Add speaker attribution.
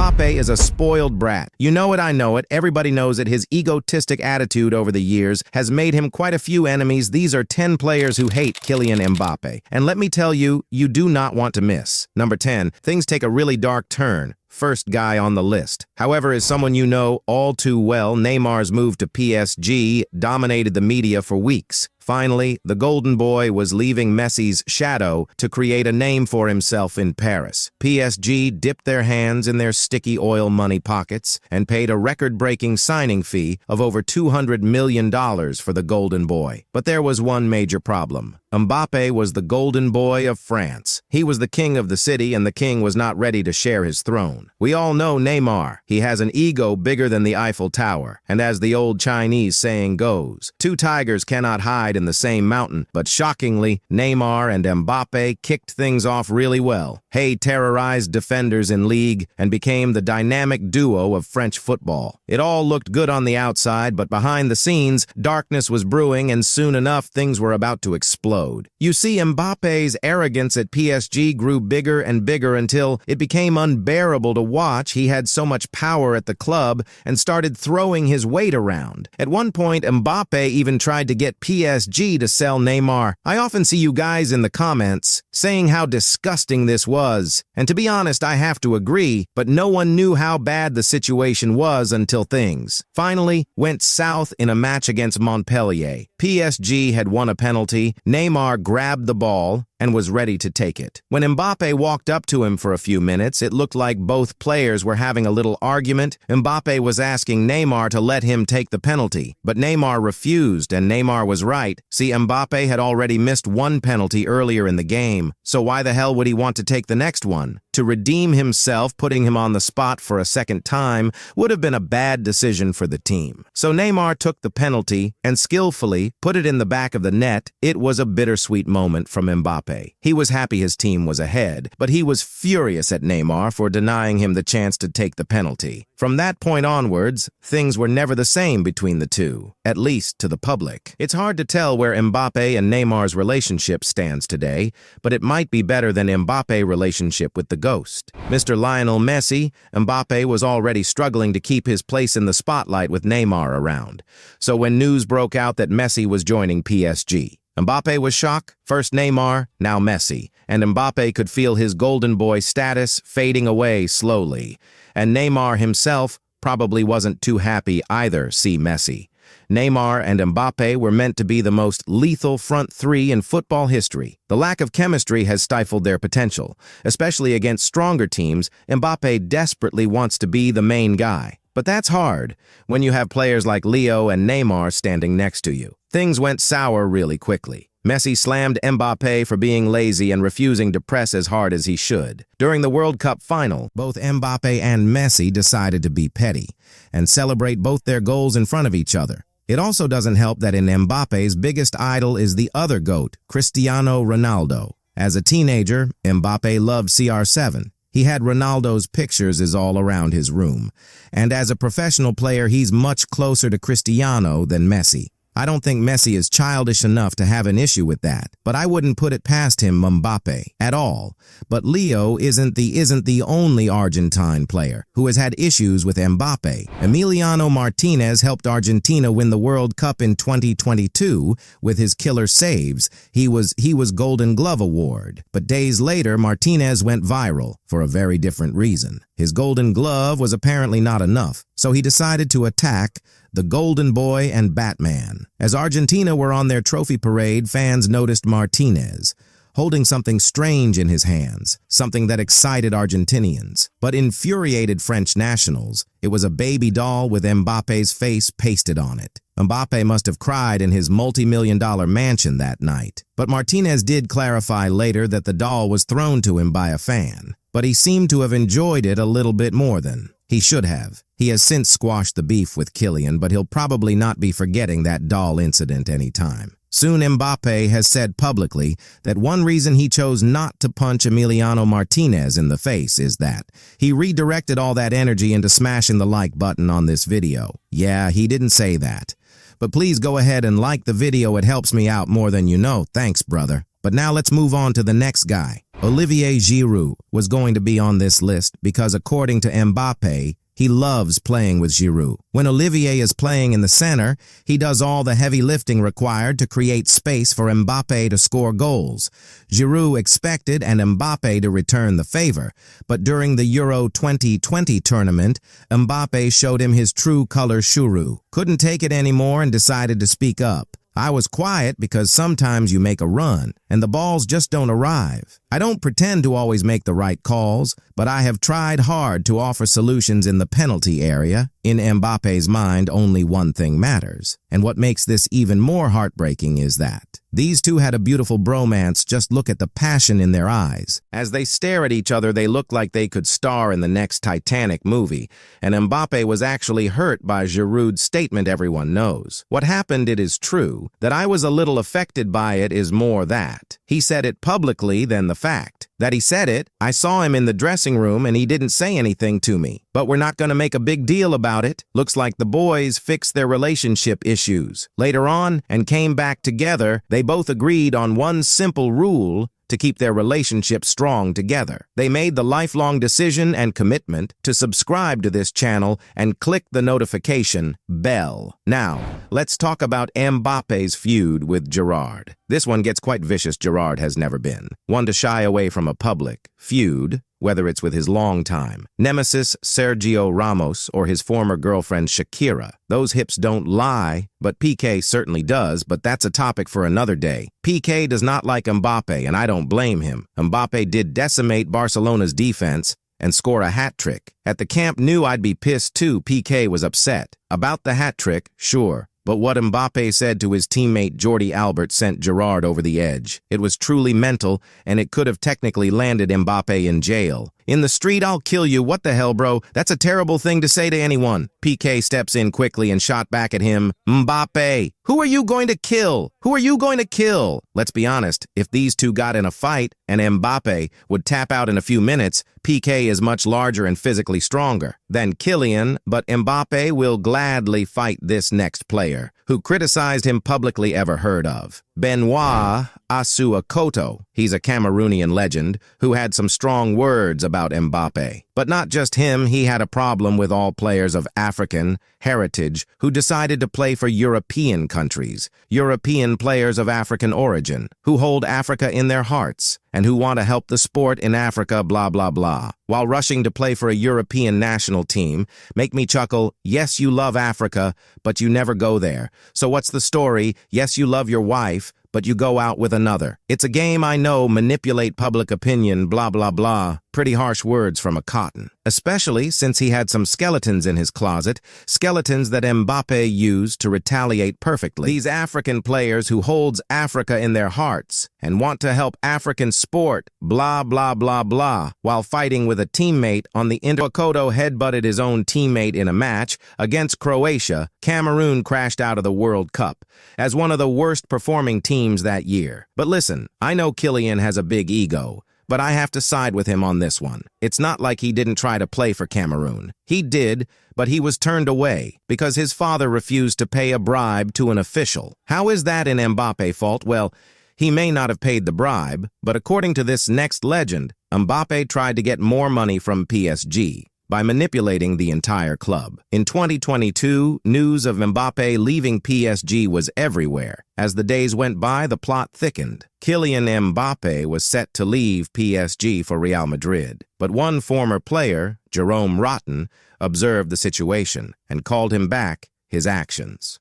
Speaker 1: Mbappé is a spoiled brat. You know it, I know it. Everybody knows it. His egotistic attitude over the years has made him quite a few enemies. These are 10 players who hate Kylian Mbappé. And let me tell you, you do not want to miss. Number 10, things take a really dark turn. First guy on the list. However, as someone you know all too well, Neymar's move to PSG dominated the media for weeks. Finally, the Golden Boy was leaving Messi's shadow to create a name for himself in Paris. PSG dipped their hands in their sticky oil money pockets and paid a record-breaking signing fee of over $200 million for the Golden Boy. But there was one major problem. Mbappé was the Golden Boy of France. He was the king of the city, and the king was not ready to share his throne. We all know Neymar. He has an ego bigger than the Eiffel Tower. And as the old Chinese saying goes, two tigers cannot hide in the same mountain. But shockingly, Neymar and Mbappé kicked things off really well. Hey terrorized defenders in league and became the dynamic duo of French football. It all looked good on the outside, but behind the scenes, darkness was brewing, and soon enough, things were about to explode. You see, Mbappé's arrogance at PSG grew bigger and bigger until it became unbearable to watch. He had so much power at the club and started throwing his weight around. At one point, Mbappé even tried to get PSG to sell Neymar. I often see you guys in the comments saying how disgusting this was. And to be honest, I have to agree, but no one knew how bad the situation was until things finally went south in a match against Montpellier. PSG had won a penalty. Neymar grabbed the ball and was ready to take it. When Mbappé walked up to him for a few minutes, it looked like both players were having a little argument. Mbappé was asking Neymar to let him take the penalty, but Neymar refused, and Neymar was right. See, Mbappé had already missed one penalty earlier in the game, so why the hell would he want to take the next one? To redeem himself, putting him on the spot for a second time would have been a bad decision for the team. So Neymar took the penalty and skillfully put it in the back of the net. It was a bittersweet moment from Mbappé. He was happy his team was ahead, but he was furious at Neymar for denying him the chance to take the penalty. From that point onwards, things were never the same between the two, at least to the public. It's hard to tell where Mbappé and Neymar's relationship stands today, but it might be better than Mbappe's relationship with the GOAT. Mr. Lionel Messi, Mbappé was already struggling to keep his place in the spotlight with Neymar around. So when news broke out that Messi was joining PSG, Mbappé was shocked. First Neymar, now Messi. And Mbappé could feel his golden boy status fading away slowly. And Neymar himself probably wasn't too happy either, see Messi. Neymar and Mbappé were meant to be the most lethal front three in football history. The lack of chemistry has stifled their potential. Especially against stronger teams, Mbappé desperately wants to be the main guy. But that's hard when you have players like Leo and Neymar standing next to you. Things went sour really quickly. Messi slammed Mbappé for being lazy and refusing to press as hard as he should. During the World Cup final, both Mbappé and Messi decided to be petty and celebrate both their goals in front of each other. It also doesn't help that in Mbappé's biggest idol is the other GOAT, Cristiano Ronaldo. As a teenager, Mbappé loved CR7. He had Ronaldo's pictures all around his room. And as a professional player, he's much closer to Cristiano than Messi. I don't think Messi is childish enough to have an issue with that, but I wouldn't put it past him, Mbappé, at all. But Leo isn't the only Argentine player who has had issues with Mbappé. Emiliano Martinez helped Argentina win the World Cup in 2022 with his killer saves. He was Golden Glove Award. But days later, Martinez went viral for a very different reason. His Golden Glove was apparently not enough, so he decided to attack the Golden Boy and Batman. As Argentina were on their trophy parade, fans noticed Martinez holding something strange in his hands, something that excited Argentinians, but infuriated French nationals. It was a baby doll with Mbappe's face pasted on it. Mbappé must have cried in his multi-million-dollar mansion that night. But Martinez did clarify later that the doll was thrown to him by a fan. But he seemed to have enjoyed it a little bit more than he should have. He has since squashed the beef with Kylian, but he'll probably not be forgetting that doll incident anytime. Soon Mbappé has said publicly that one reason he chose not to punch Emiliano Martinez in the face is that he redirected all that energy into smashing the like button on this video. Yeah, he didn't say that. But please go ahead and like the video, it helps me out more than you know. Thanks, brother. But now let's move on to the next guy. Olivier Giroud was going to be on this list because, according to Mbappé, he loves playing with Giroud. When Olivier is playing in the center, he does all the heavy lifting required to create space for Mbappé to score goals. Giroud expected and Mbappé to return the favor, but during the Euro 2020 tournament, Mbappé showed him his true color Giroud. Couldn't take it anymore and decided to speak up. I was quiet because sometimes you make a run, and the balls just don't arrive. I don't pretend to always make the right calls, but I have tried hard to offer solutions in the penalty area. In Mbappe's mind, only one thing matters. And what makes this even more heartbreaking is that these two had a beautiful bromance. Just look at the passion in their eyes. As they stare at each other, they look like they could star in the next Titanic movie. And Mbappé was actually hurt by Giroud's statement everyone knows. What happened, it is true. That I was a little affected by it is more that he said it publicly than the fact that he said it. I saw him in the dressing room and he didn't say anything to me. But we're not going to make a big deal about it. Looks like the boys fixed their relationship issues later on and came back together. They both agreed on one simple rule to keep their relationship strong together. They made the lifelong decision and commitment to subscribe to this channel and click the notification bell. Now, let's talk about Mbappé's feud with Gerrard. This one gets quite vicious. Gerrard has never been one to shy away from a public feud, whether it's with his longtime nemesis Sergio Ramos or his former girlfriend Shakira. Those hips don't lie, but PK certainly does, but that's a topic for another day. PK does not like Mbappé, and I don't blame him. Mbappé did decimate Barcelona's defense and score a hat-trick. At the Camp Nou, I'd be pissed too. PK was upset about the hat-trick, sure. But what Mbappé said to his teammate Jordi Albert sent Gerrard over the edge. It was truly mental, and it could have technically landed Mbappé in jail. In the street, I'll kill you. What the hell, bro? That's a terrible thing to say to anyone. PK steps in quickly and shot back at him. Mbappé, who are you going to kill? Who are you going to kill? Let's be honest, if these two got in a fight and Mbappé would tap out in a few minutes, PK is much larger and physically stronger than Kylian, but Mbappé will gladly fight this next player, who criticized him publicly ever heard of. Benoit Asuakoto. He's a Cameroonian legend who had some strong words about Mbappé. But not just him, he had a problem with all players of African heritage who decided to play for European countries, European players of African origin, who hold Africa in their hearts and who want to help the sport in Africa, blah, blah, blah. While rushing to play for a European national team, make me chuckle. Yes, you love Africa, but you never go there. So what's the story? Yes, you love your wife, but you go out with another. It's a game, I know, manipulate public opinion, blah, blah, blah. Pretty harsh words from a cotton. Especially since he had some skeletons in his closet, skeletons that Mbappé used to retaliate perfectly. These African players who holds Africa in their hearts and want to help African sport, blah, blah, blah, blah, while fighting with a teammate on the Koto headbutted his own teammate in a match against Croatia. Cameroon crashed out of the World Cup as one of the worst performing teams that year. But listen, I know Kylian has a big ego, but I have to side with him on this one. It's not like he didn't try to play for Cameroon. He did, but he was turned away because his father refused to pay a bribe to an official. How is that an Mbappé fault? Well, he may not have paid the bribe, but according to this next legend, Mbappé tried to get more money from PSG by manipulating the entire club. In 2022, news of Mbappé leaving PSG was everywhere. As the days went by, the plot thickened. Kylian Mbappé was set to leave PSG for Real Madrid. But one former player, Jerome Rotten, observed the situation and called him back his actions.